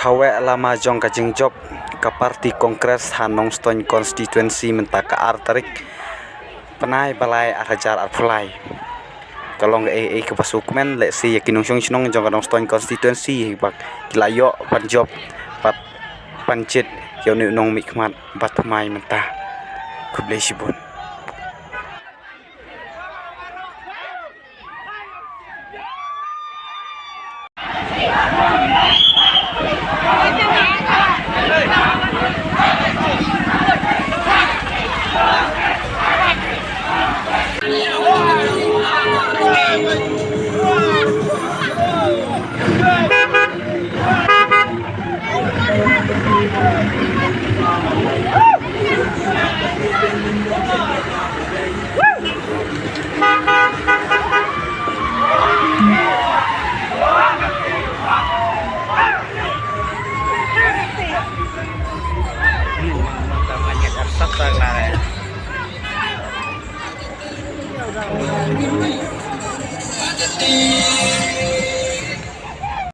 kawe lama jong ka jingjok ka parti kongres Hanong Stone constituency mentaka artarik penai balai arajar arfulai kalong ke pasukmen le si yakinung jong jong Hanong Stone constituency bak kilayo panjob pat pancit yoni nong mikmat batmai mentah kublai sibun.